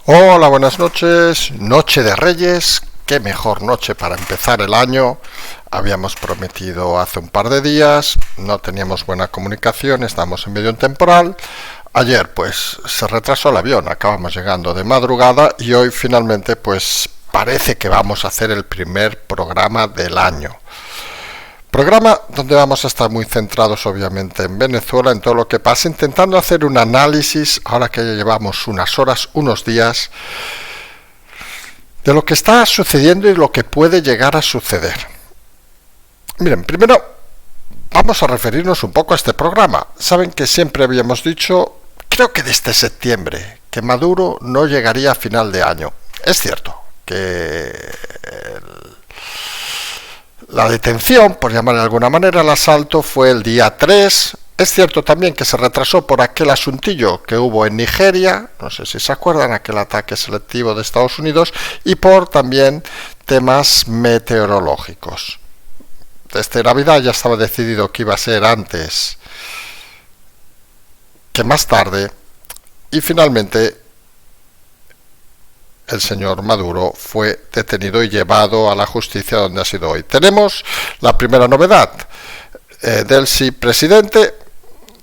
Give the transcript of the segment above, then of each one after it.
Hola, buenas noches. Noche de Reyes. Qué mejor noche para empezar el año. Habíamos prometido hace un par de días, no teníamos buena comunicación, estamos en medio de un temporal. Ayer pues se retrasó el avión, acabamos llegando de madrugada y hoy finalmente pues parece que vamos a hacer el primer programa del año. Programa donde vamos a estar muy centrados obviamente en Venezuela, en todo lo que pasa, intentando hacer un análisis, ahora que ya llevamos unas horas, unos días, de lo que está sucediendo y lo que puede llegar a suceder. Miren, primero vamos a referirnos un poco a este programa. Saben que siempre habíamos dicho, creo que desde septiembre, que Maduro no llegaría a final de año. Es cierto que la detención, por llamar de alguna manera, el asalto fue el día 3. Es cierto también que se retrasó por aquel asuntillo que hubo en Nigeria, no sé si se acuerdan, aquel ataque selectivo de Estados Unidos, y por también temas meteorológicos. Desde Navidad ya estaba decidido que iba a ser antes que más tarde, y finalmente el señor Maduro fue detenido y llevado a la justicia donde ha sido hoy. Tenemos la primera novedad. Delcy, presidente.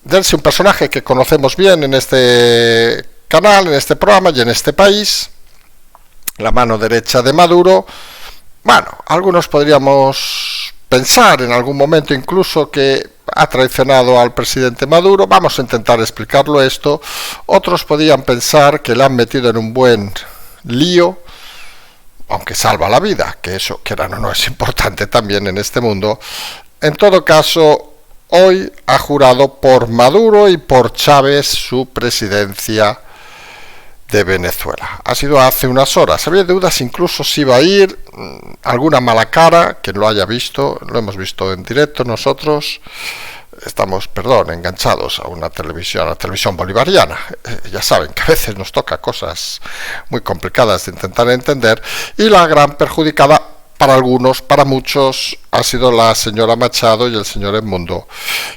Delcy, un personaje que conocemos bien en este canal, en este programa y en este país. La mano derecha de Maduro. Bueno, algunos podríamos pensar en algún momento incluso que ha traicionado al presidente Maduro. Vamos a intentar explicarlo esto. Otros podrían pensar que le han metido en un buen lío, aunque salva la vida, que eso, quieran o no, es importante también en este mundo. En todo caso, hoy ha jurado por Maduro y por Chávez su presidencia de Venezuela. Ha sido hace unas horas. Había dudas incluso si iba a ir, alguna mala cara, quien lo haya visto, lo hemos visto en directo nosotros. Estamos, enganchados a la televisión bolivariana. Ya saben que a veces nos toca cosas muy complicadas de intentar entender, y la gran perjudicada para algunos, para muchos, ha sido la señora Machado y el señor Edmundo,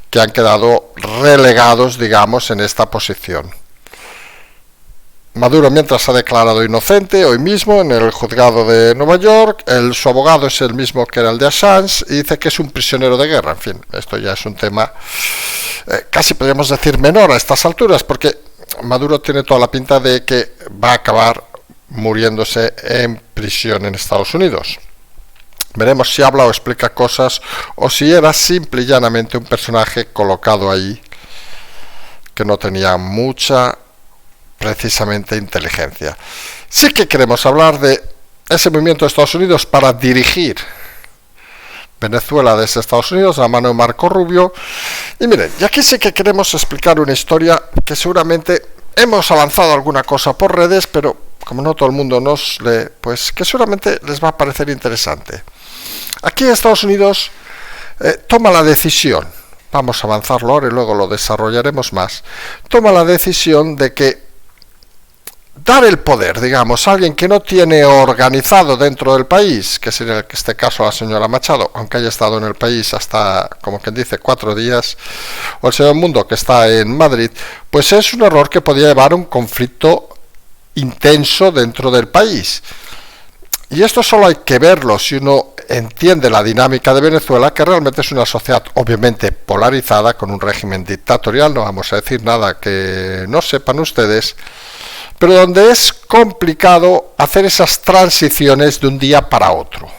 que han quedado relegados, digamos, en esta posición. Maduro, mientras, ha declarado inocente hoy mismo en el juzgado de Nueva York. Su abogado es el mismo que era el de Assange y dice que es un prisionero de guerra. En fin, esto ya es un tema casi podríamos decir menor a estas alturas, porque Maduro tiene toda la pinta de que va a acabar muriéndose en prisión en Estados Unidos. Veremos si habla o explica cosas o si era simple y llanamente un personaje colocado ahí que no tenía mucha precisamente inteligencia. Sí que queremos hablar de ese movimiento de Estados Unidos para dirigir Venezuela desde Estados Unidos a la mano de Marco Rubio. Y miren, y aquí sí que queremos explicar una historia que seguramente hemos avanzado alguna cosa por redes, pero como no todo el mundo nos lee, pues que seguramente les va a parecer interesante. Aquí Estados Unidos toma la decisión, vamos a avanzarlo ahora y luego lo desarrollaremos más, toma la decisión de que dar el poder, digamos, a alguien que no tiene organizado dentro del país, que sería en este caso la señora Machado, aunque haya estado en el país hasta, como quien dice, 4 días, o el señor Mundo, que está en Madrid, pues es un error que podría llevar a un conflicto intenso dentro del país. Y esto solo hay que verlo si uno entiende la dinámica de Venezuela, que realmente es una sociedad obviamente polarizada, con un régimen dictatorial, no vamos a decir nada que no sepan ustedes, pero donde es complicado hacer esas transiciones de un día para otro.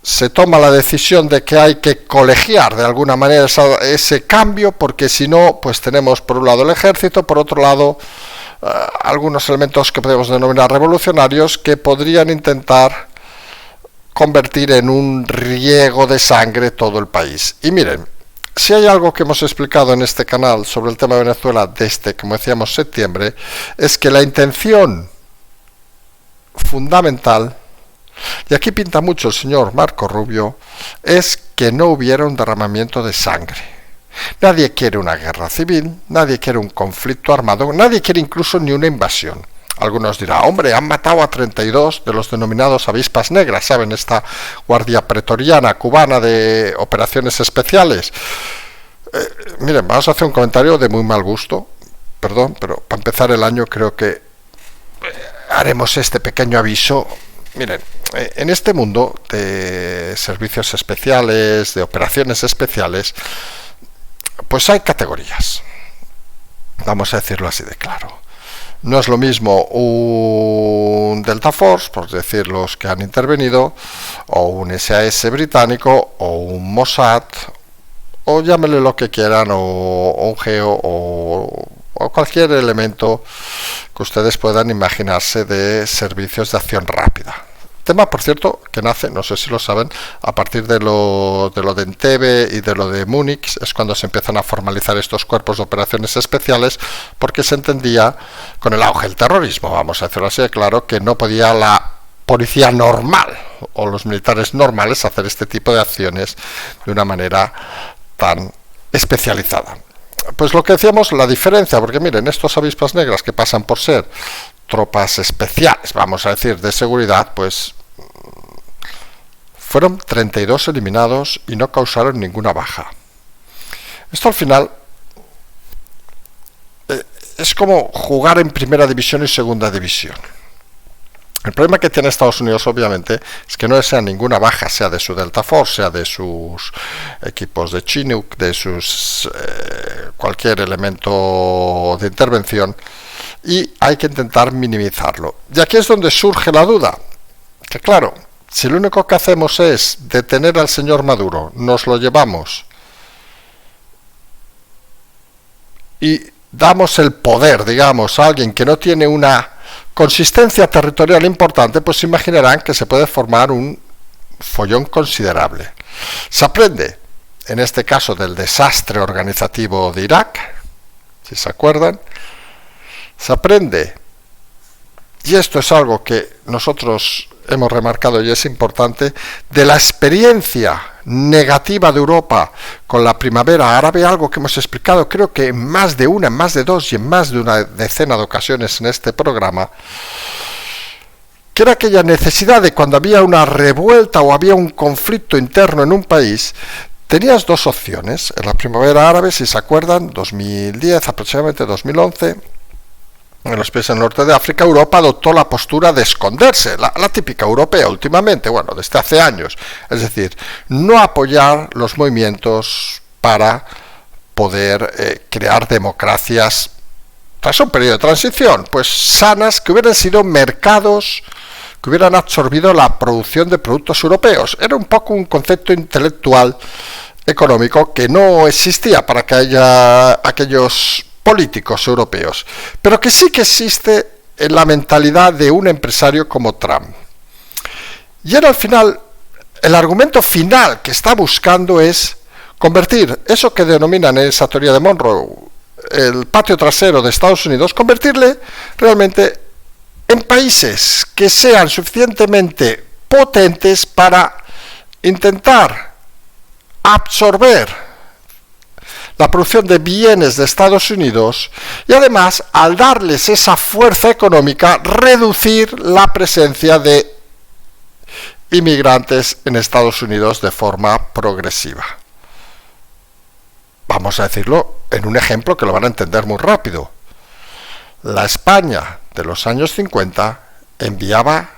Se toma la decisión de que hay que colegiar de alguna manera ese cambio, porque si no, pues tenemos por un lado el ejército, por otro lado algunos elementos que podemos denominar revolucionarios, que podrían intentar convertir en un riego de sangre todo el país. Y miren, si hay algo que hemos explicado en este canal sobre el tema de Venezuela desde, como decíamos, septiembre, es que la intención fundamental, y aquí pinta mucho el señor Marco Rubio, es que no hubiera un derramamiento de sangre. Nadie quiere una guerra civil, nadie quiere un conflicto armado, nadie quiere incluso ni una invasión. Algunos dirán, hombre, han matado a 32 de los denominados avispas negras, ¿saben? Esta guardia pretoriana cubana de operaciones especiales. Miren, vamos a hacer un comentario de muy mal gusto, perdón, pero para empezar el año creo que haremos este pequeño aviso. Miren, en este mundo de servicios especiales, de operaciones especiales, pues hay categorías. Vamos a decirlo así de claro. No es lo mismo un Delta Force, por decir los que han intervenido, o un SAS británico, o un Mossad, o llámele lo que quieran, o un GEO, o cualquier elemento que ustedes puedan imaginarse de servicios de acción rápida. Tema, por cierto, que nace, no sé si lo saben, a partir de lo de Entebbe y de lo de Múnich, es cuando se empiezan a formalizar estos cuerpos de operaciones especiales, porque se entendía, con el auge del terrorismo, vamos a decirlo así de claro, que no podía la policía normal o los militares normales hacer este tipo de acciones de una manera tan especializada. Pues lo que decíamos, la diferencia, porque miren, estos avispas negras que pasan por ser tropas especiales, vamos a decir, de seguridad, pues fueron 32 eliminados y no causaron ninguna baja. Esto al final es como jugar en primera división y segunda división. El problema que tiene Estados Unidos, obviamente, es que no desea ninguna baja, sea de su Delta Force, sea de sus equipos de Chinook, de sus cualquier elemento de intervención, y hay que intentar minimizarlo. Y aquí es donde surge la duda, que claro, si lo único que hacemos es detener al señor Maduro, nos lo llevamos y damos el poder, digamos, a alguien que no tiene una consistencia territorial importante, pues se imaginarán que se puede formar un follón considerable. Se aprende, en este caso, del desastre organizativo de Irak, si se acuerdan, se aprende, y esto es algo que nosotros hemos remarcado y es importante, de la experiencia negativa de Europa con la primavera árabe, algo que hemos explicado creo que en más de una, en más de dos y en más de una decena de ocasiones en este programa, que era aquella necesidad de cuando había una revuelta o había un conflicto interno en un país, tenías dos opciones. En la primavera árabe, si se acuerdan, 2010, aproximadamente 2011, en los países del norte de África, Europa adoptó la postura de esconderse, la típica europea últimamente, bueno, desde hace años, es decir, no apoyar los movimientos para poder crear democracias tras un periodo de transición, pues sanas, que hubieran sido mercados que hubieran absorbido la producción de productos europeos. Era un poco un concepto intelectual económico que no existía para que haya aquellos políticos europeos, pero que sí que existe en la mentalidad de un empresario como Trump. Y ahora al final, el argumento final que está buscando es convertir eso que denominan en esa teoría de Monroe el patio trasero de Estados Unidos, convertirle realmente en países que sean suficientemente potentes para intentar absorber la producción de bienes de Estados Unidos y además, al darles esa fuerza económica, reducir la presencia de inmigrantes en Estados Unidos de forma progresiva. Vamos a decirlo en un ejemplo que lo van a entender muy rápido. La España de los años 50 enviaba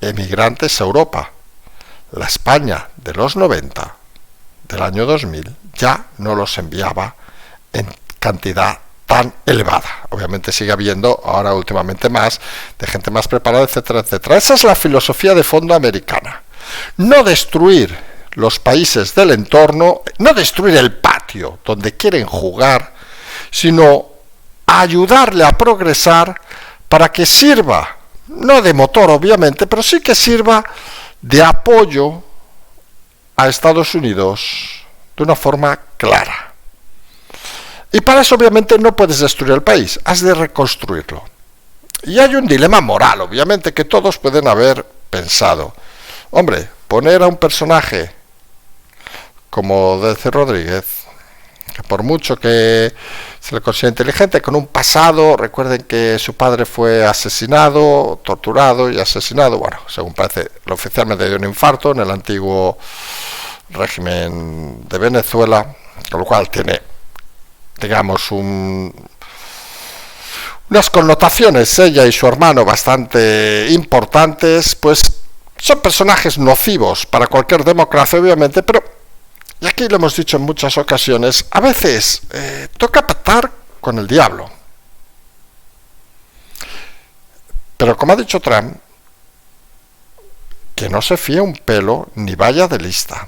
emigrantes a Europa. La España de los 90, del año 2000, ya no los enviaba en cantidad tan elevada. Obviamente sigue habiendo ahora últimamente más, de gente más preparada, etcétera, etcétera. Esa es la filosofía de fondo americana. No destruir los países del entorno, no destruir el patio donde quieren jugar, sino ayudarle a progresar para que sirva, no de motor obviamente, pero sí que sirva de apoyo a Estados Unidos de una forma clara. Y para eso obviamente no puedes destruir el país, has de reconstruirlo. Y hay un dilema moral, obviamente, que todos pueden haber pensado. Hombre, poner a un personaje como Delcy Rodríguez, que por mucho que se le considere inteligente, con un pasado, recuerden que su padre fue asesinado, torturado y asesinado, bueno, según parece, oficialmente dio un infarto en el antiguo régimen de Venezuela, con lo cual tiene, digamos, una unas connotaciones, ella y su hermano, bastante importantes, pues son personajes nocivos para cualquier democracia, obviamente, pero, y aquí lo hemos dicho en muchas ocasiones, a veces toca pactar con el diablo. Pero como ha dicho Trump, que no se fíe un pelo ni vaya de lista.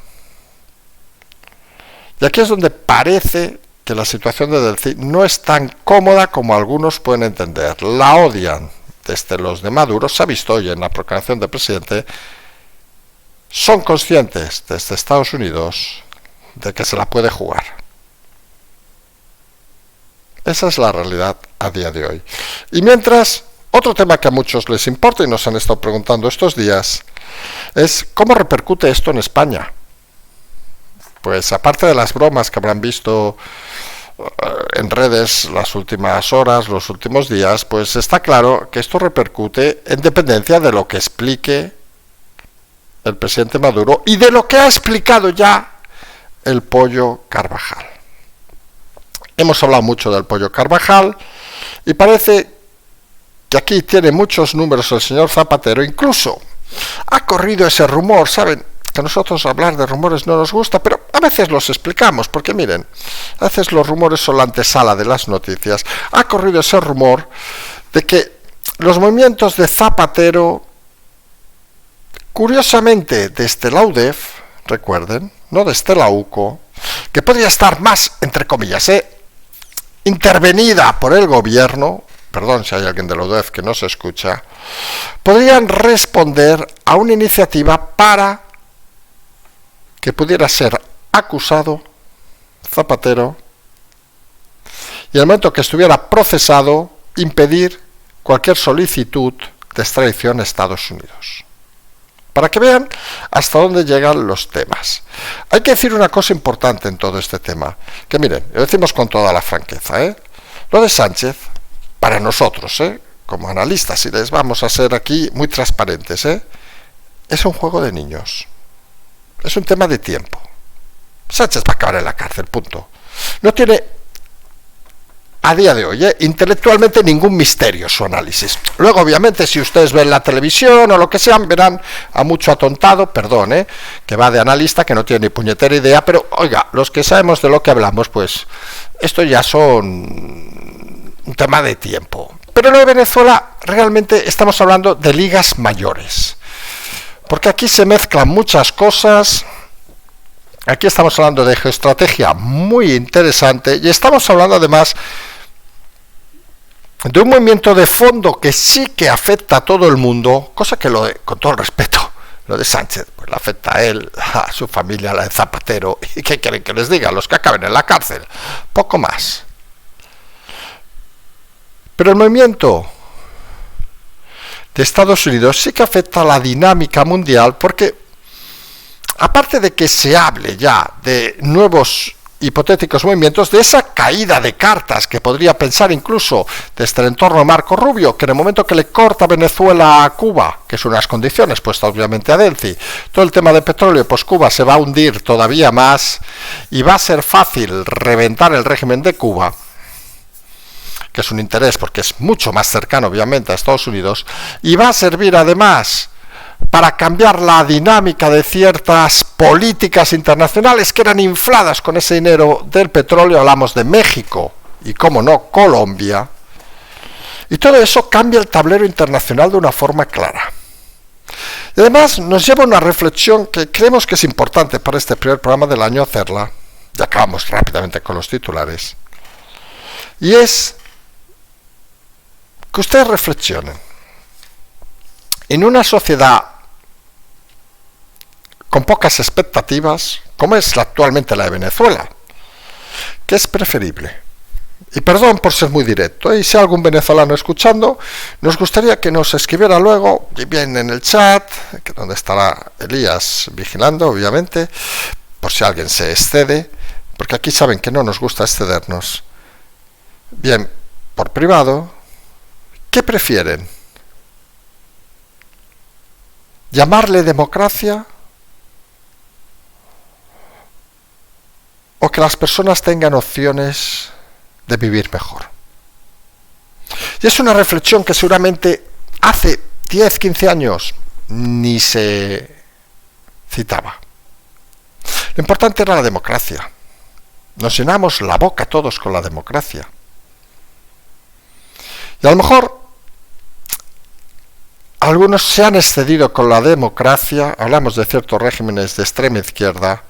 Y aquí es donde parece que la situación de Delcy no es tan cómoda como algunos pueden entender. La odian desde los de Maduro, se ha visto hoy en la proclamación del presidente, son conscientes desde Estados Unidos de que se la puede jugar. Esa es la realidad a día de hoy. Y mientras, otro tema que a muchos les importa y nos han estado preguntando estos días es cómo repercute esto en España. Pues aparte de las bromas que habrán visto en redes las últimas horas, los últimos días, pues está claro que esto repercute en dependencia de lo que explique el presidente Maduro y de lo que ha explicado ya el Pollo Carvajal. Hemos hablado mucho del Pollo Carvajal y parece que aquí tiene muchos números el señor Zapatero, incluso ha corrido ese rumor, ¿saben? Que a nosotros hablar de rumores no nos gusta, pero a veces los explicamos, porque miren, a veces los rumores son la antesala de las noticias. Ha corrido ese rumor de que los movimientos de Zapatero, curiosamente desde la UDEF, recuerden, no desde la UCO, que podría estar más, entre comillas, intervenida por el gobierno, perdón si hay alguien de la UDEF que no se escucha, podrían responder a una iniciativa para que pudiera ser acusado Zapatero y en el momento que estuviera procesado impedir cualquier solicitud de extradición a Estados Unidos. Para que vean hasta dónde llegan los temas. Hay que decir una cosa importante en todo este tema, que miren, lo decimos con toda la franqueza, lo de Sánchez, para nosotros, como analistas, y les vamos a ser aquí muy transparentes, es un juego de niños. Es un tema de tiempo. Sánchez va a acabar en la cárcel, punto. No tiene, a día de hoy, intelectualmente ningún misterio su análisis. Luego, obviamente, si ustedes ven la televisión o lo que sea, verán a mucho atontado, perdón, que va de analista, que no tiene ni puñetera idea, pero, oiga, los que sabemos de lo que hablamos, pues, esto ya son un tema de tiempo. Pero lo de Venezuela, realmente estamos hablando de ligas mayores. Porque aquí se mezclan muchas cosas, aquí estamos hablando de geoestrategia muy interesante y estamos hablando además de un movimiento de fondo que sí que afecta a todo el mundo, cosa que con todo el respeto, lo de Sánchez, pues le afecta a él, a su familia, a la de Zapatero, y ¿qué quieren que les diga? Los que acaben en la cárcel, poco más. Pero el movimiento de Estados Unidos sí que afecta a la dinámica mundial porque, aparte de que se hable ya de nuevos hipotéticos movimientos, de esa caída de cartas que podría pensar incluso desde el entorno de Marco Rubio, que en el momento que le corta Venezuela a Cuba, que es unas condiciones puestas obviamente a Delcy, todo el tema de petróleo, pues Cuba se va a hundir todavía más y va a ser fácil reventar el régimen de Cuba, que es un interés porque es mucho más cercano obviamente a Estados Unidos, y va a servir además para cambiar la dinámica de ciertas políticas internacionales que eran infladas con ese dinero del petróleo. Hablamos de México y, cómo no, Colombia, y todo eso cambia el tablero internacional de una forma clara. Y además nos lleva a una reflexión que creemos que es importante para este primer programa del año hacerla, y acabamos rápidamente con los titulares, y es que ustedes reflexionen. En una sociedad con pocas expectativas, como es actualmente la de Venezuela, ¿qué es preferible? Y perdón por ser muy directo, y si hay algún venezolano escuchando, nos gustaría que nos escribiera luego, bien en el chat, que donde estará Elías vigilando, obviamente, por si alguien se excede, porque aquí saben que no nos gusta excedernos. Bien, por privado, ¿qué prefieren? ¿Llamarle democracia? ¿O que las personas tengan opciones de vivir mejor? Y es una reflexión que seguramente hace 10, 15 años ni se citaba. Lo importante era la democracia. Nos llenamos la boca todos con la democracia. Y a lo mejor algunos se han excedido con la democracia, hablamos de ciertos regímenes de extrema izquierda,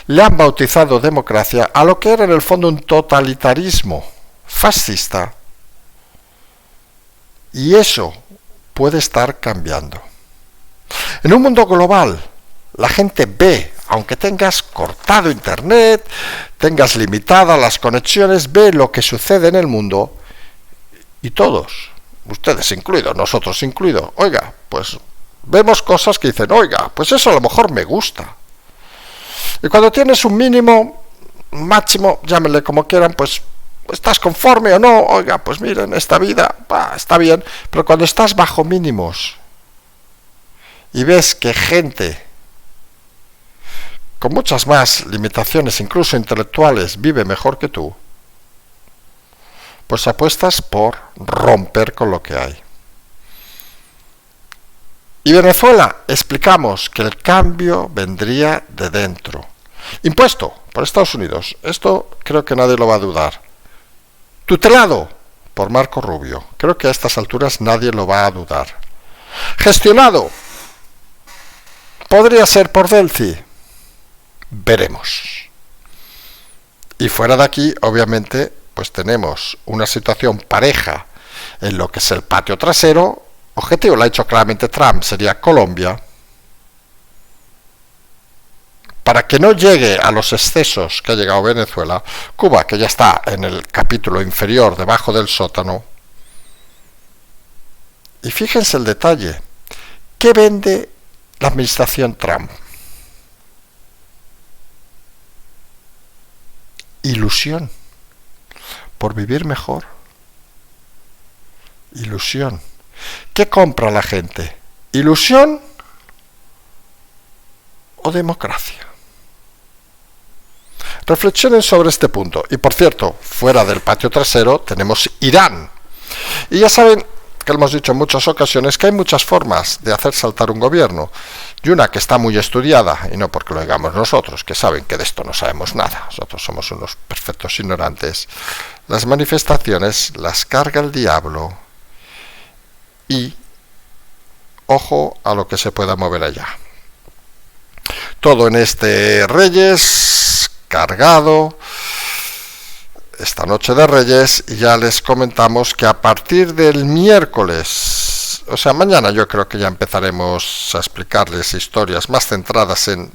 le han bautizado democracia a lo que era en el fondo un totalitarismo fascista. Y eso puede estar cambiando. En un mundo global, la gente ve, aunque tengas cortado internet, tengas limitadas las conexiones, ve lo que sucede en el mundo y todos, ustedes incluidos, nosotros incluidos, oiga, pues vemos cosas que dicen, oiga, pues eso a lo mejor me gusta. Y cuando tienes un mínimo, máximo, llámenle como quieran, pues estás conforme o no, oiga, pues miren, esta vida, está bien, pero cuando estás bajo mínimos y ves que gente con muchas más limitaciones, incluso intelectuales, vive mejor que tú, pues apuestas por romper con lo que hay. Y Venezuela, explicamos que el cambio vendría de dentro. Impuesto por Estados Unidos, esto creo que nadie lo va a dudar. Tutelado por Marco Rubio, creo que a estas alturas nadie lo va a dudar. Gestionado, podría ser por Delcy, veremos. Y fuera de aquí, obviamente, pues tenemos una situación pareja en lo que es el patio trasero. Objetivo, lo ha dicho claramente Trump, sería Colombia. Para que no llegue a los excesos que ha llegado Venezuela, Cuba, que ya está en el capítulo inferior, debajo del sótano. Y fíjense el detalle. ¿Qué vende la administración Trump? Ilusión. Por vivir mejor. Ilusión. ¿Qué compra la gente? ¿Ilusión o democracia? Reflexionen sobre este punto. Y por cierto, fuera del patio trasero tenemos Irán. Y ya saben que hemos dicho en muchas ocasiones que hay muchas formas de hacer saltar un gobierno. Y una que está muy estudiada, y no porque lo digamos nosotros, que saben que de esto no sabemos nada, nosotros somos unos perfectos ignorantes. Las manifestaciones las carga el diablo. Y ojo a lo que se pueda mover allá. Todo en este Reyes cargado, esta noche de Reyes, y ya les comentamos que a partir del miércoles, o sea, mañana yo creo que ya empezaremos a explicarles historias más centradas en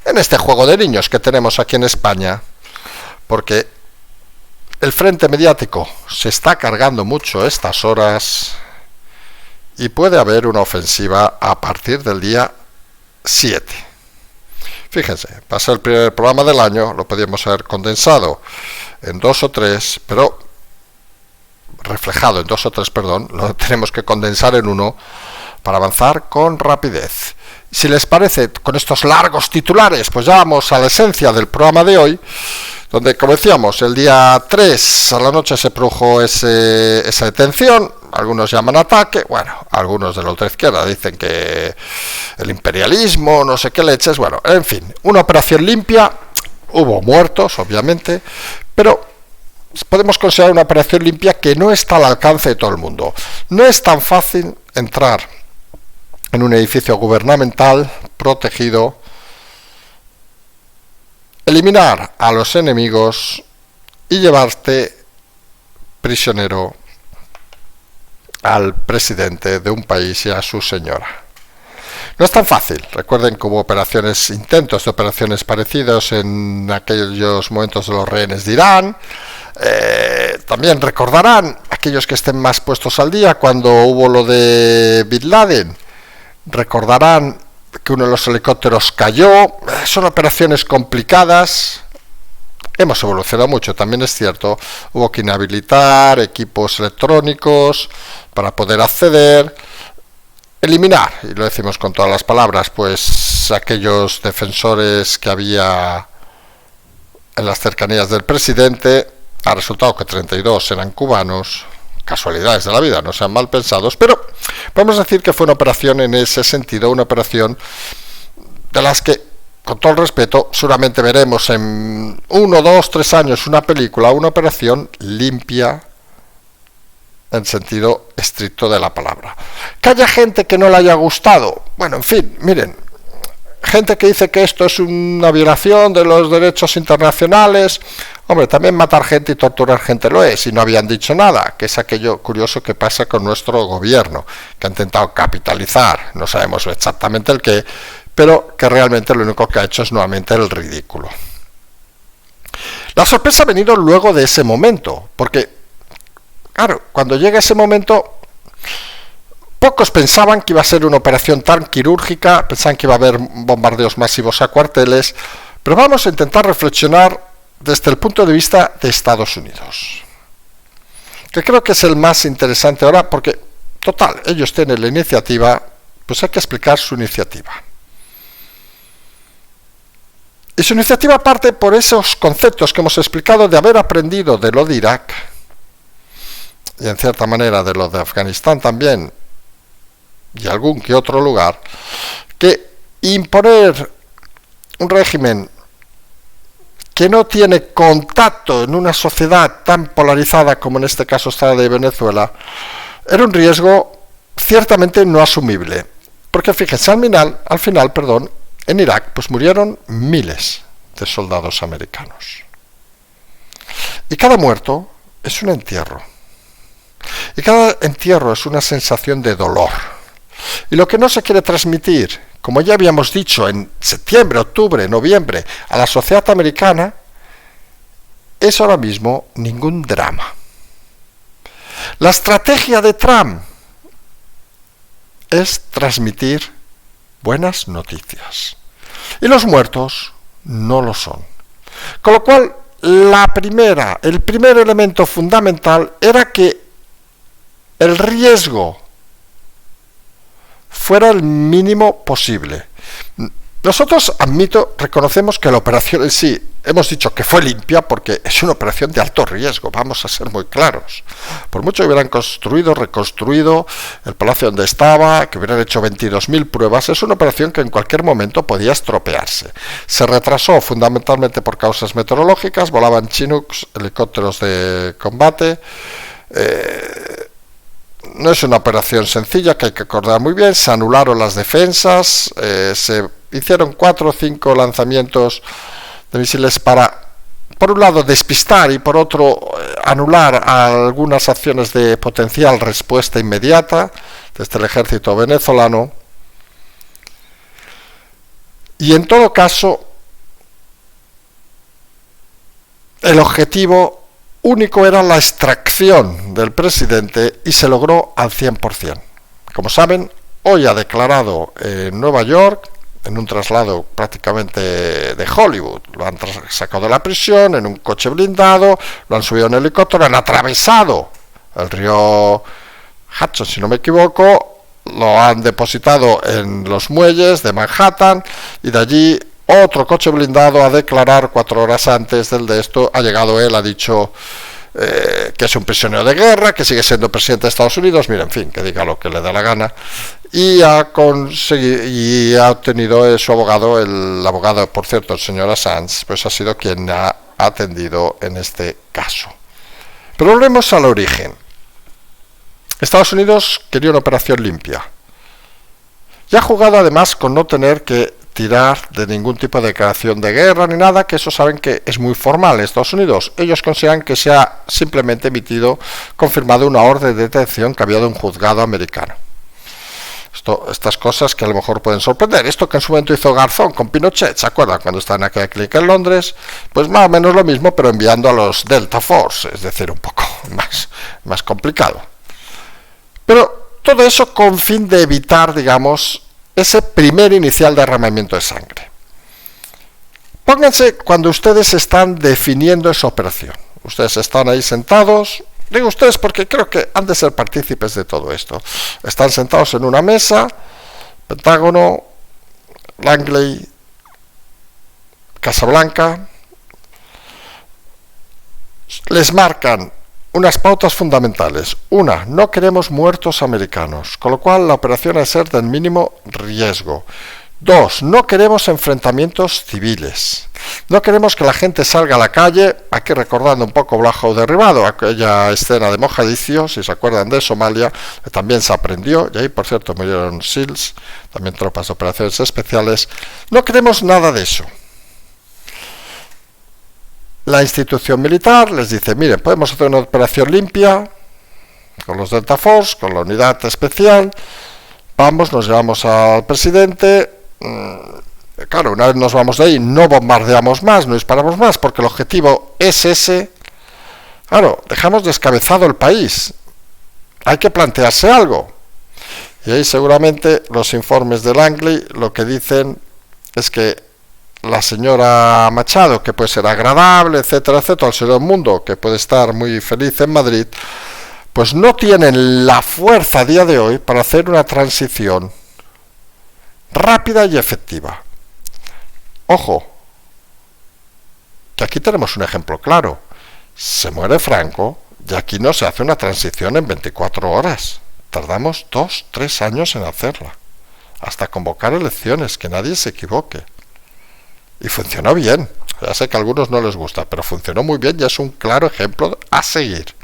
este juego de niños que tenemos aquí en España, porque el frente mediático se está cargando mucho estas horas. Y puede haber una ofensiva a partir del día 7. Fíjense, pasa el primer programa del año, lo podríamos haber condensado en 2 o 3, pero reflejado en 2 o 3, perdón, lo tenemos que condensar en 1 para avanzar con rapidez. Si les parece, con estos largos titulares, pues ya vamos a la esencia del programa de hoy, donde, como decíamos, el día 3 a la noche se produjo esa detención. Algunos llaman ataque, bueno, algunos de la ultraizquierda dicen que el imperialismo, no sé qué leches, bueno, en fin, una operación limpia, hubo muertos, obviamente, pero podemos considerar una operación limpia que no está al alcance de todo el mundo. No es tan fácil entrar en un edificio gubernamental protegido, eliminar a los enemigos y llevarte prisionero al presidente de un país y a su señora. No es tan fácil. Recuerden que hubo intentos de operaciones parecidas en aquellos momentos de los rehenes de Irán. También recordarán, aquellos que estén más puestos al día, cuando hubo lo de Bin Laden, recordarán que uno de los helicópteros cayó. Son operaciones complicadas. Hemos evolucionado mucho, también es cierto. Hubo que inhabilitar equipos electrónicos para poder acceder, eliminar, y lo decimos con todas las palabras, pues aquellos defensores que había en las cercanías del presidente. Ha resultado que 32 eran cubanos, casualidades de la vida, no sean mal pensados, pero vamos a decir que fue una operación en ese sentido, una operación de las que, con todo el respeto, seguramente veremos en 1, 2, 3 años una película, una operación limpia en sentido estricto de la palabra. Que haya gente que no le haya gustado, bueno, en fin, miren, gente que dice que esto es una violación de los derechos internacionales, hombre, también matar gente y torturar gente lo es, y no habían dicho nada, que es aquello curioso que pasa con nuestro gobierno, que ha intentado capitalizar, no sabemos exactamente el qué, pero que realmente lo único que ha hecho es nuevamente el ridículo. La sorpresa ha venido luego de ese momento, porque, claro, cuando llega ese momento, pocos pensaban que iba a ser una operación tan quirúrgica, pensaban que iba a haber bombardeos masivos a cuarteles, pero vamos a intentar reflexionar desde el punto de vista de Estados Unidos, que creo que es el más interesante ahora, porque, total, ellos tienen la iniciativa, pues hay que explicar su iniciativa. Y su iniciativa parte por esos conceptos que hemos explicado de haber aprendido de lo de Irak, y en cierta manera de lo de Afganistán también, y algún que otro lugar, que imponer un régimen que no tiene contacto en una sociedad tan polarizada como en este caso está la de Venezuela, era un riesgo ciertamente no asumible. Porque fíjense, al final, en Irak pues murieron miles de soldados americanos. Y cada muerto es un entierro. Y cada entierro es una sensación de dolor. Y lo que no se quiere transmitir, como ya habíamos dicho en septiembre, octubre, noviembre, a la sociedad americana, es ahora mismo ningún drama. La estrategia de Trump es transmitir buenas noticias. Y los muertos no lo son. Con lo cual, el primer elemento fundamental era que el riesgo fuera el mínimo posible. Nosotros, reconocemos que la operación en sí, hemos dicho que fue limpia porque es una operación de alto riesgo, vamos a ser muy claros. Por mucho que hubieran reconstruido el palacio donde estaba, que hubieran hecho 22.000 pruebas, es una operación que en cualquier momento podía estropearse. Se retrasó fundamentalmente por causas meteorológicas, volaban Chinooks, helicópteros de combate. No es una operación sencilla, que hay que acordar muy bien. Se anularon las defensas, se hicieron 4 o 5 lanzamientos de misiles para, por un lado, despistar y por otro, anular algunas acciones de potencial respuesta inmediata desde el ejército venezolano. Y en todo caso, el objetivo único era la extracción del presidente y se logró al 100%. Como saben, hoy ha declarado en Nueva York, en un traslado prácticamente de Hollywood, lo han sacado de la prisión en un coche blindado, lo han subido en helicóptero, han atravesado el río Hudson, si no me equivoco, lo han depositado en los muelles de Manhattan y de allí otro coche blindado a declarar 4 horas antes de esto. Ha llegado él, ha dicho que es un prisionero de guerra, que sigue siendo presidente de Estados Unidos, mira, en fin, que diga lo que le da la gana, y ha obtenido su abogado, el abogado, por cierto, el señor Assange, pues ha sido quien ha atendido en este caso. Pero volvemos al origen. Estados Unidos quería una operación limpia, y ha jugado además con no tener que tirar de ningún tipo de declaración de guerra ni nada, que eso saben que es muy formal en Estados Unidos. Ellos consideran que se ha simplemente confirmado una orden de detención que había de un juzgado americano. Estas cosas que a lo mejor pueden sorprender. Esto que en su momento hizo Garzón con Pinochet, ¿se acuerdan? Cuando estaba en aquella clínica en Londres, pues más o menos lo mismo, pero enviando a los Delta Force, es decir, un poco más complicado. Pero todo eso con fin de evitar, digamos, ese primer inicial derramamiento de sangre. Pónganse cuando ustedes están definiendo esa operación. Ustedes están ahí sentados, digo ustedes porque creo que han de ser partícipes de todo esto. Están sentados en una mesa, Pentágono, Langley, Casa Blanca, les marcan unas pautas fundamentales. Una, no queremos muertos americanos, con lo cual la operación ha de ser del mínimo riesgo. Dos, no queremos enfrentamientos civiles. No queremos que la gente salga a la calle, aquí recordando un poco Blajo derribado, aquella escena de Mogadiscio, si se acuerdan de Somalia, que también se aprendió, y ahí por cierto murieron SEALs, también tropas de operaciones especiales. No queremos nada de eso. La institución militar les dice, miren, podemos hacer una operación limpia con los Delta Force, con la unidad especial, vamos, nos llevamos al presidente, claro, una vez nos vamos de ahí, no bombardeamos más, no disparamos más, porque el objetivo es ese. Claro, dejamos descabezado el país, hay que plantearse algo. Y ahí seguramente los informes de Langley lo que dicen es que la señora Machado, que puede ser agradable, etcétera, etcétera, el señor Mundo, que puede estar muy feliz en Madrid, pues no tienen la fuerza a día de hoy para hacer una transición rápida y efectiva. Ojo, que aquí tenemos un ejemplo claro. Se muere Franco y aquí no se hace una transición en 24 horas. Tardamos 2-3 años en hacerla, hasta convocar elecciones, que nadie se equivoque. Y funcionó bien. Ya sé que a algunos no les gusta, pero funcionó muy bien y es un claro ejemplo a seguir.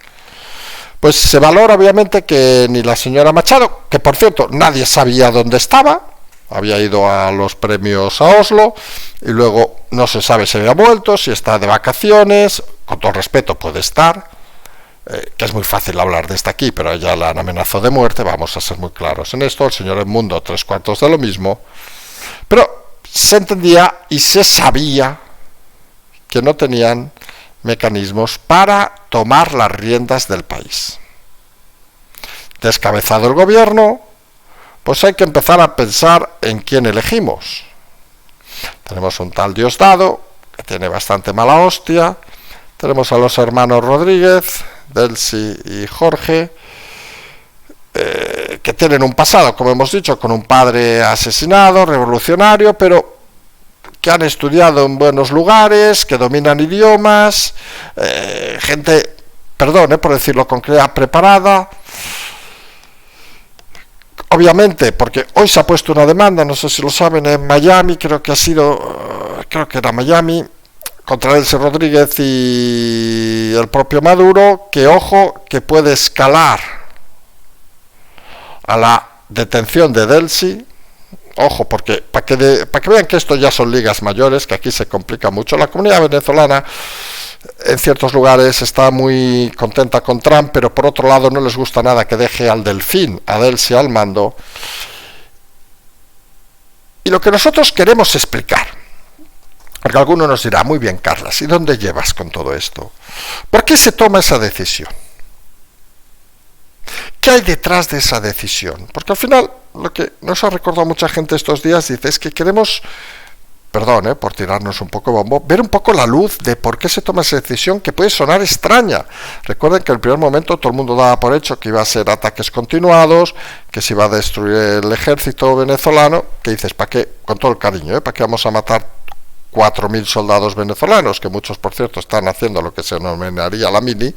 Pues se valora obviamente que ni la señora Machado, que por cierto nadie sabía dónde estaba, había ido a los premios a Oslo y luego no se sabe si había vuelto, si está de vacaciones, con todo respeto puede estar, que es muy fácil hablar de esta aquí, pero ella la han amenazado de muerte, vamos a ser muy claros en esto, el señor Edmundo 3/4 de lo mismo, pero se entendía y se sabía que no tenían mecanismos para tomar las riendas del país. Descabezado el gobierno, pues hay que empezar a pensar en quién elegimos. Tenemos un tal Diosdado, que tiene bastante mala hostia, tenemos a los hermanos Rodríguez, Delcy y Jorge, que tienen un pasado, como hemos dicho, con un padre asesinado, revolucionario, pero que han estudiado en buenos lugares, que dominan idiomas, gente, perdón, por decirlo con claridad, preparada. Obviamente, porque hoy se ha puesto una demanda, no sé si lo saben, en Miami, creo que era Miami, contra Delcy Rodríguez y el propio Maduro, que ojo, que puede escalar a la detención de Delcy. Ojo, porque para que vean que esto ya son ligas mayores, que aquí se complica mucho. La comunidad venezolana en ciertos lugares está muy contenta con Trump, pero por otro lado no les gusta nada que deje al delfín, a Delcy al mando. Y lo que nosotros queremos explicar, porque alguno nos dirá, muy bien Carlas, ¿y dónde llevas con todo esto? ¿Por qué se toma esa decisión? ¿Qué hay detrás de esa decisión? Porque al final, lo que nos ha recordado mucha gente estos días, dice, es que queremos, perdón, por tirarnos un poco bombo, ver un poco la luz de por qué se toma esa decisión que puede sonar extraña. Recuerden que en el primer momento todo el mundo daba por hecho que iba a ser ataques continuados, que se iba a destruir el ejército venezolano, que dices, ¿para qué? Con todo el cariño, ¿para qué vamos a matar 4.000 soldados venezolanos, que muchos por cierto están haciendo lo que se denominaría la mini,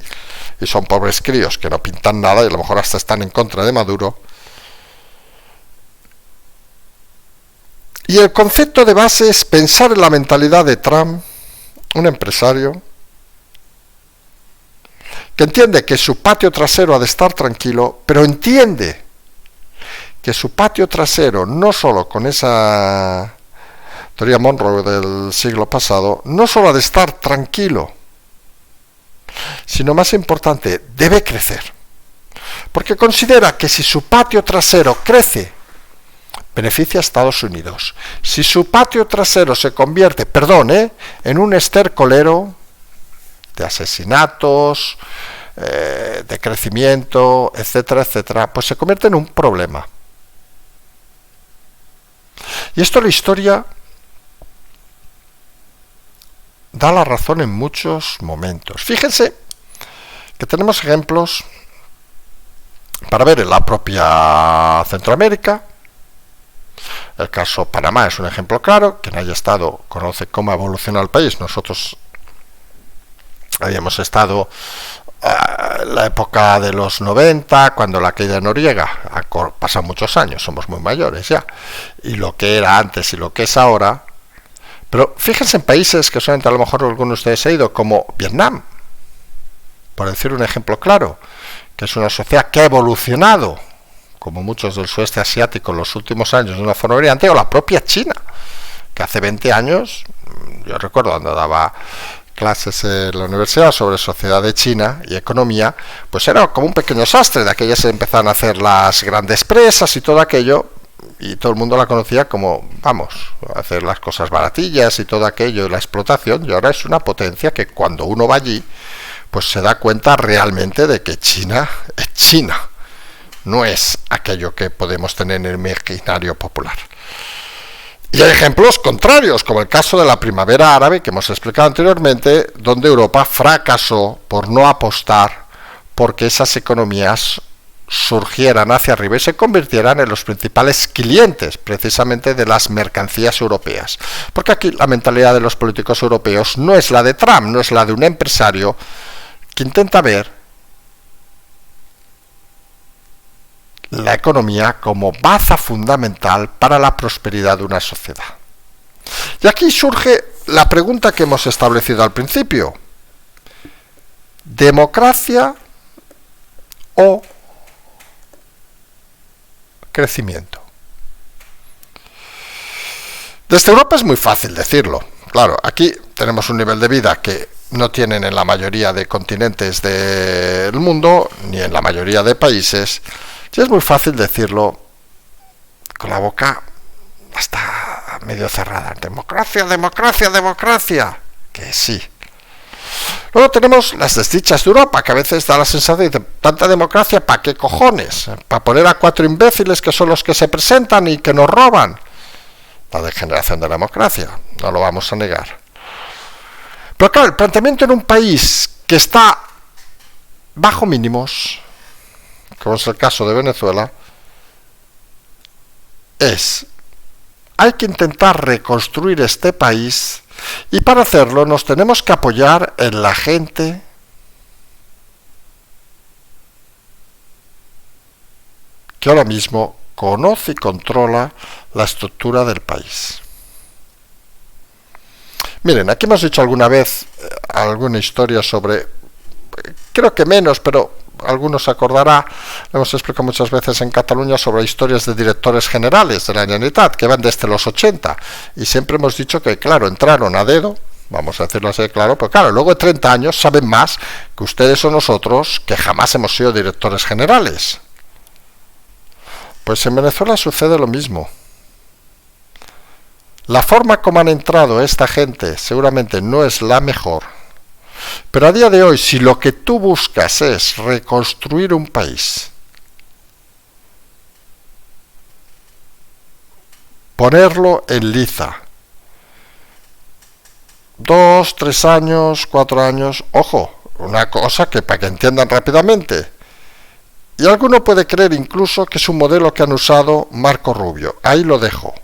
y son pobres críos que no pintan nada y a lo mejor hasta están en contra de Maduro? Y el concepto de base es pensar en la mentalidad de Trump, un empresario que entiende que su patio trasero ha de estar tranquilo, pero entiende que su patio trasero, no solo con esa teoría Monroe del siglo pasado, no solo ha de estar tranquilo, sino más importante, debe crecer. Porque considera que si su patio trasero crece, beneficia a Estados Unidos. Si su patio trasero se convierte, en un estercolero de asesinatos, de crecimiento, etcétera, etcétera, pues se convierte en un problema. Y esto la historia da la razón en muchos momentos. Fíjense que tenemos ejemplos para ver en la propia Centroamérica. El caso Panamá es un ejemplo claro. Quien haya estado conoce cómo ha evolucionado el país. Nosotros habíamos estado la época de los 90, cuando la caída de Noriega, pasan muchos años, somos muy mayores ya, y lo que era antes y lo que es ahora. Pero fíjense en países que solamente a lo mejor algunos de ustedes han ido, como Vietnam, por decir un ejemplo claro, que es una sociedad que ha evolucionado, como muchos del sudeste asiático en los últimos años, de una forma brillante, o la propia China, que hace 20 años, yo recuerdo cuando daba clases en la universidad sobre sociedad de China y economía, pues era como un pequeño sastre. De aquellas se empezaron a hacer las grandes presas y todo aquello, y todo el mundo la conocía como, vamos, hacer las cosas baratillas y todo aquello, y la explotación, y ahora es una potencia que cuando uno va allí, pues se da cuenta realmente de que China es China, no es aquello que podemos tener en el imaginario popular. Y hay ejemplos contrarios, como el caso de la primavera árabe que hemos explicado anteriormente, donde Europa fracasó por no apostar porque esas economías surgieran hacia arriba y se convirtieran en los principales clientes precisamente de las mercancías europeas. Porque aquí la mentalidad de los políticos europeos no es la de Trump, no es la de un empresario que intenta ver la economía como baza fundamental para la prosperidad de una sociedad. Y aquí surge la pregunta que hemos establecido al principio: ¿democracia o crecimiento? Desde Europa es muy fácil decirlo. Claro, aquí tenemos un nivel de vida que no tienen en la mayoría de continentes del mundo, ni en la mayoría de países. Sí, es muy fácil decirlo con la boca hasta medio cerrada. Democracia, democracia, democracia. Que sí. Luego tenemos las desdichas de Europa, que a veces da la sensación de tanta democracia, ¿para qué cojones? ¿Para poner a 4 imbéciles que son los que se presentan y que nos roban? La degeneración de la democracia, no lo vamos a negar. Pero claro, el planteamiento en un país que está bajo mínimos, como es el caso de Venezuela, hay que intentar reconstruir este país, y para hacerlo nos tenemos que apoyar en la gente que ahora mismo conoce y controla la estructura del país. Miren, aquí hemos dicho alguna vez alguna historia sobre, creo que menos, pero algunos se acordará, lo hemos explicado muchas veces en Cataluña, sobre historias de directores generales de la Generalitat que van desde los 80, y siempre hemos dicho que, claro, entraron a dedo, vamos a decirlo así, claro, pero claro, luego de 30 años saben más que ustedes o nosotros, que jamás hemos sido directores generales. Pues en Venezuela sucede lo mismo. La forma como han entrado esta gente seguramente no es la mejor. Pero a día de hoy, si lo que tú buscas es reconstruir un país, ponerlo en liza, 2, 3 años, 4 años, ojo, una cosa que para que entiendan rápidamente, y alguno puede creer incluso que es un modelo que han usado Marco Rubio. Ahí lo dejo.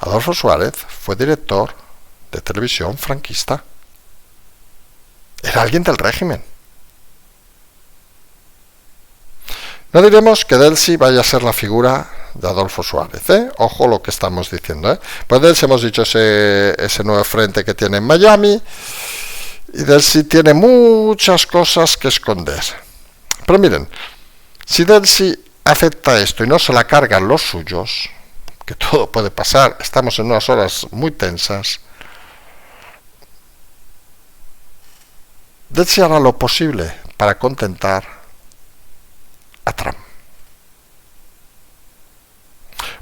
Adolfo Suárez fue director de televisión franquista. Era alguien del régimen. No diremos que Delcy vaya a ser la figura de Adolfo Suárez, ¿eh? Ojo lo que estamos diciendo, ¿eh? Pues Delcy hemos dicho ese nuevo frente que tiene en Miami, y Delcy tiene muchas cosas que esconder. Pero miren, si Delcy acepta esto y no se la cargan los suyos, que todo puede pasar, estamos en unas horas muy tensas, Delcy hará lo posible para contentar a Trump.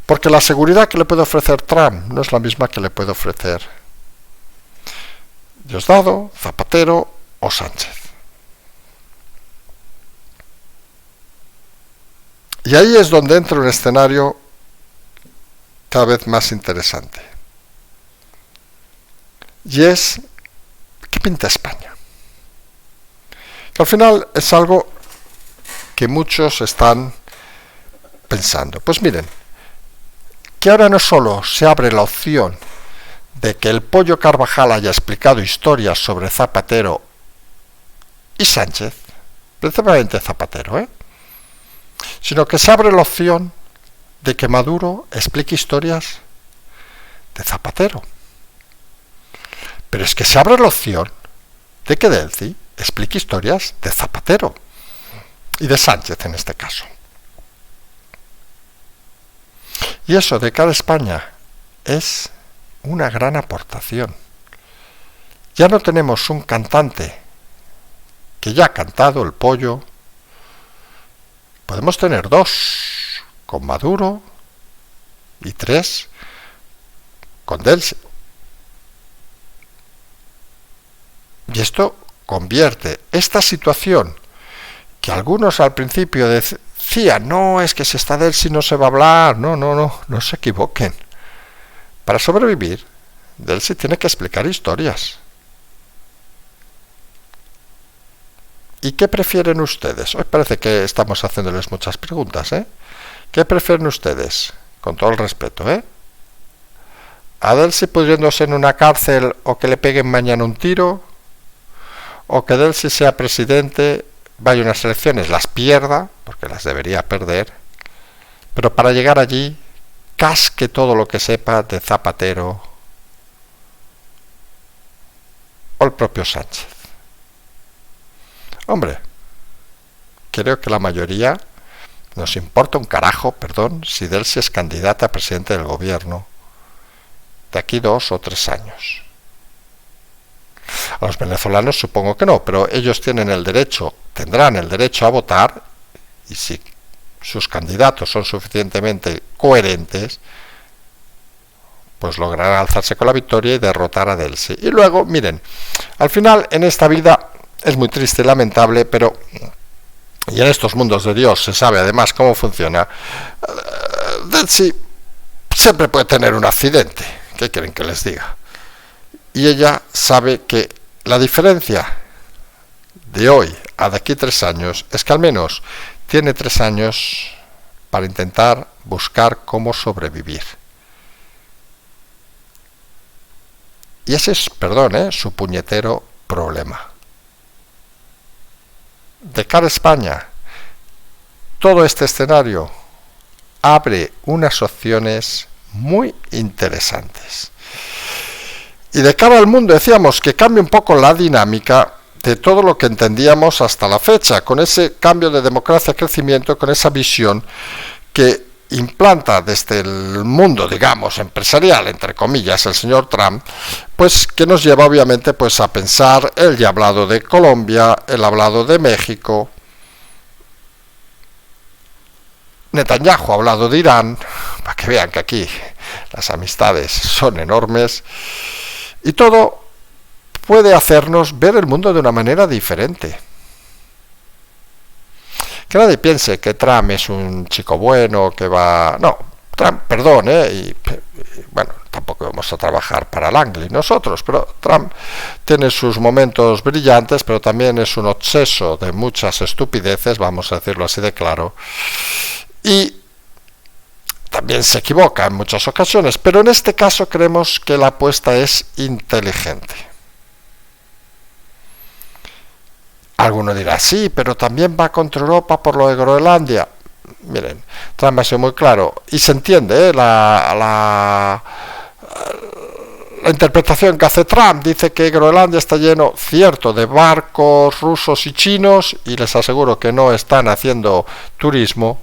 Porque la seguridad que le puede ofrecer Trump no es la misma que le puede ofrecer Diosdado, Zapatero o Sánchez. Y ahí es donde entra un escenario cada vez más interesante. Y es, ¿qué pinta España? Que al final es algo que muchos están pensando. Pues miren, que ahora no solo se abre la opción de que el Pollo Carvajal haya explicado historias sobre Zapatero y Sánchez, principalmente Zapatero, sino que se abre la opción de que Maduro explique historias de Zapatero. Pero es que se abre la opción de que Delcy explique historias de Zapatero y de Sánchez en este caso. Y eso de cara a España es una gran aportación. Ya no tenemos un cantante que ya ha cantado el pollo. Podemos tener 2 con Maduro y 3 con Delcy. Y esto convierte esta situación que algunos al principio decían, no, es que si está Delcy no se va a hablar, no se equivoquen. Para sobrevivir, Delcy tiene que explicar historias. ¿Y qué prefieren ustedes? Hoy parece que estamos haciéndoles muchas preguntas, ¿Qué prefieren ustedes? Con todo el respeto, ¿A Delcy pudriéndose en una cárcel o que le peguen mañana un tiro? ¿O que Delcy sea presidente, vaya a unas elecciones, las pierda, porque las debería perder, pero para llegar allí casque todo lo que sepa de Zapatero o el propio Sánchez? Hombre, creo que la mayoría nos importa un carajo, si Delcy es candidata a presidente del gobierno de aquí 2 o 3 años. A los venezolanos supongo que no, pero ellos tendrán el derecho a votar, y si sus candidatos son suficientemente coherentes, pues lograrán alzarse con la victoria y derrotar a Delcy. Y luego, miren, al final en esta vida es muy triste y lamentable, pero y en estos mundos de Dios se sabe además cómo funciona. Delcy siempre puede tener un accidente, ¿qué quieren que les diga? Y ella sabe que la diferencia de hoy a de aquí 3 años es que al menos tiene 3 años para intentar buscar cómo sobrevivir. Y ese es, su puñetero problema. De cara a España, todo este escenario abre unas opciones muy interesantes. Y de cara al mundo decíamos que cambia un poco la dinámica de todo lo que entendíamos hasta la fecha, con ese cambio de democracia, crecimiento, con esa visión que implanta desde el mundo, digamos, empresarial, entre comillas, el señor Trump, pues que nos lleva obviamente pues a pensar, él ya ha hablado de Colombia, él ha hablado de México, Netanyahu ha hablado de Irán, para que vean que aquí las amistades son enormes, y todo puede hacernos ver el mundo de una manera diferente. Que nadie piense que Trump es un chico bueno, que va... No, Trump, perdón, y bueno, tampoco vamos a trabajar para Langley nosotros, pero Trump tiene sus momentos brillantes, pero también es un obseso de muchas estupideces, vamos a decirlo así de claro, y también se equivoca en muchas ocasiones, pero en este caso creemos que la apuesta es inteligente. Alguno dirá, sí, pero también va contra Europa por lo de Groenlandia. Miren, Trump ha sido muy claro, y se entiende la interpretación que hace Trump. Dice que Groenlandia está lleno, cierto, de barcos rusos y chinos, y les aseguro que no están haciendo turismo,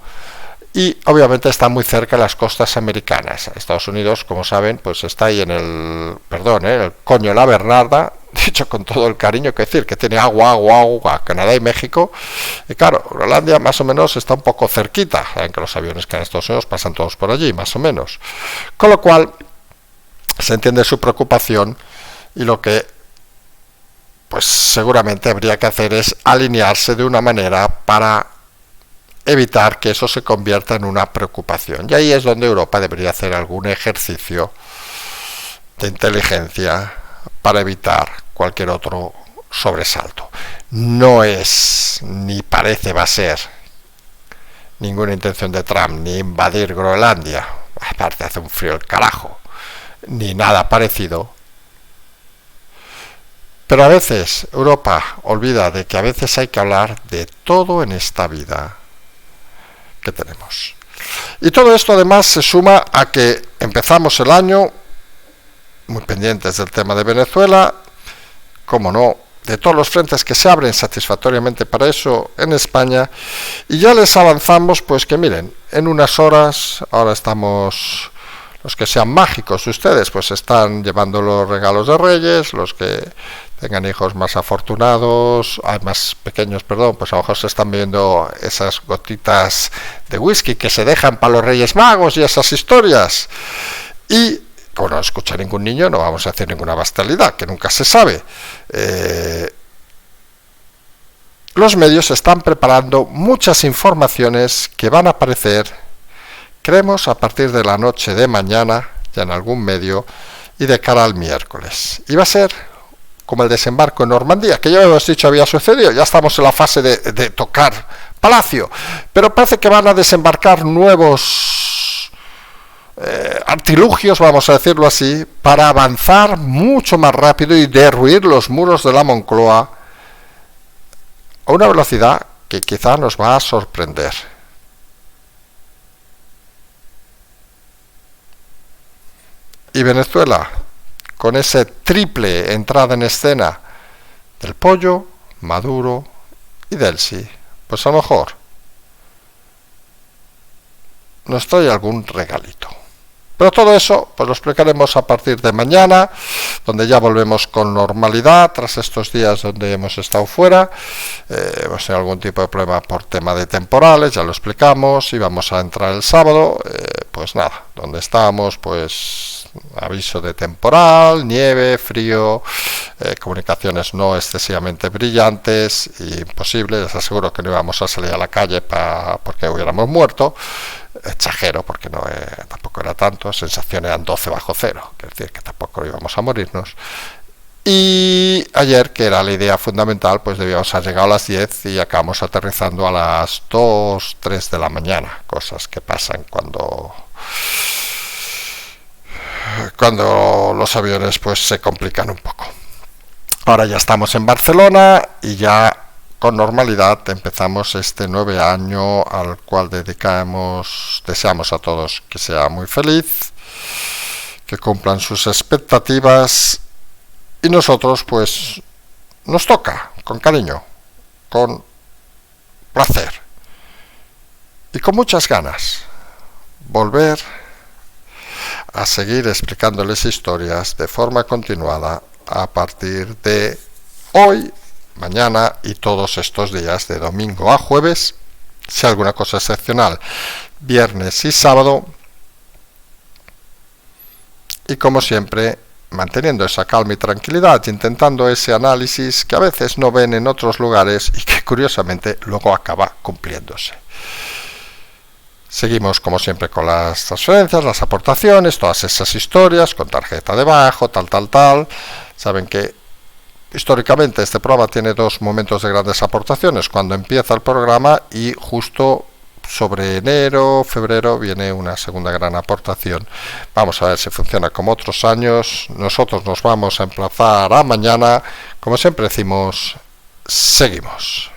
y obviamente está muy cerca de las costas americanas. Estados Unidos, como saben, pues está ahí en el coño de la Bernarda, dicho con todo el cariño, que decir, que tiene agua, Canadá y México, y claro, Groenlandia más o menos está un poco cerquita, saben que los aviones que en Estados Unidos pasan todos por allí, más o menos, con lo cual se entiende su preocupación, y lo que pues seguramente habría que hacer es alinearse de una manera para evitar que eso se convierta en una preocupación, y ahí es donde Europa debería hacer algún ejercicio de inteligencia para evitar cualquier otro sobresalto. No es, ni parece va a ser, ninguna intención de Trump ni invadir Groenlandia, aparte hace un frío el carajo, ni nada parecido, Pero a veces Europa olvida de que a veces hay que hablar de todo en esta vida que tenemos. Y todo esto además se suma a que empezamos el año muy pendientes del tema de Venezuela, como no, de todos los frentes que se abren satisfactoriamente para eso en España, y ya les avanzamos pues que miren, en unas horas, ahora estamos, los que sean mágicos ustedes, pues están llevando los regalos de Reyes, los que tengan hijos más afortunados, más pequeños, perdón, pues a lo mejor se están viendo esas gotitas de whisky que se dejan para los Reyes Magos y esas historias. Y como no escucha ningún niño, no vamos a hacer ninguna bestialidad, que nunca se sabe. Los medios están preparando muchas informaciones que van a aparecer, creemos, a partir de la noche de mañana, ya en algún medio, y de cara al miércoles. Y va a ser como el desembarco en Normandía, que ya hemos dicho había sucedido, ya estamos en la fase de tocar Palacio, pero parece que van a desembarcar nuevos artilugios, vamos a decirlo así, para avanzar mucho más rápido y derruir los muros de la Moncloa a una velocidad que quizá nos va a sorprender. Y Venezuela, con ese triple entrada en escena del Pollo, Maduro y Delcy, pues a lo mejor nos trae algún regalito. Pero todo eso pues lo explicaremos a partir de mañana, donde ya volvemos con normalidad tras estos días donde hemos estado fuera. Hemos tenido algún tipo de problema por tema de temporales, ya lo explicamos, y vamos a entrar el sábado, pues nada, donde estábamos, pues aviso de temporal, nieve, frío, comunicaciones no excesivamente brillantes, y imposible, les aseguro que no íbamos a salir a la calle porque hubiéramos muerto. Exagero, porque no tampoco era tanto, sensación eran 12 bajo cero, es decir, que tampoco íbamos a morirnos. Y ayer, que era la idea fundamental, pues debíamos haber llegado a las 10 y acabamos aterrizando a las 2, 3 de la mañana, cosas que pasan cuando los aviones pues se complican un poco. Ahora ya estamos en Barcelona y ya con normalidad empezamos este nuevo año al cual deseamos a todos que sea muy feliz, que cumplan sus expectativas, y nosotros pues nos toca con cariño, con placer y con muchas ganas volver a seguir explicándoles historias de forma continuada a partir de hoy, mañana y todos estos días de domingo a jueves, si alguna cosa excepcional, viernes y sábado, y como siempre manteniendo esa calma y tranquilidad, intentando ese análisis que a veces no ven en otros lugares y que curiosamente luego acaba cumpliéndose. Seguimos como siempre con las transferencias, las aportaciones, todas esas historias, con tarjeta debajo, tal. Saben que históricamente este programa tiene dos momentos de grandes aportaciones, cuando empieza el programa y justo sobre enero, febrero viene una segunda gran aportación. Vamos a ver si funciona como otros años. Nosotros nos vamos a emplazar a mañana. Como siempre decimos, seguimos.